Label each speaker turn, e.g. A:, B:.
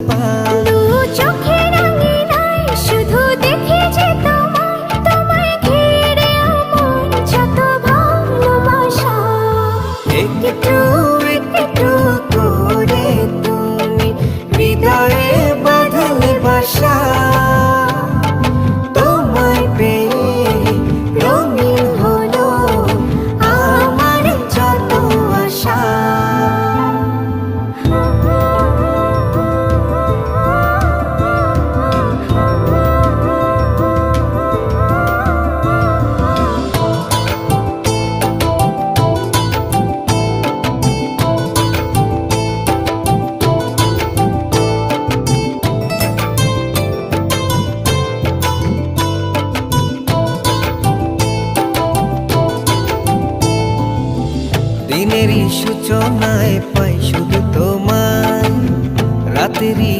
A: পাই।
B: দু চোখের আঙিনায় শুধু দেখি যে তোমায়, তোমায় ঘিরে আমার যত ভালোবাসা।
A: একটু একটু করে তুমি হৃদয়ে বাঁধলে বাসা। তোমায় পেয়ে রঙিন হলো আমার যত আশা। দিনেরই সূচনায় পাই শুধু তোমায়, রাতেরই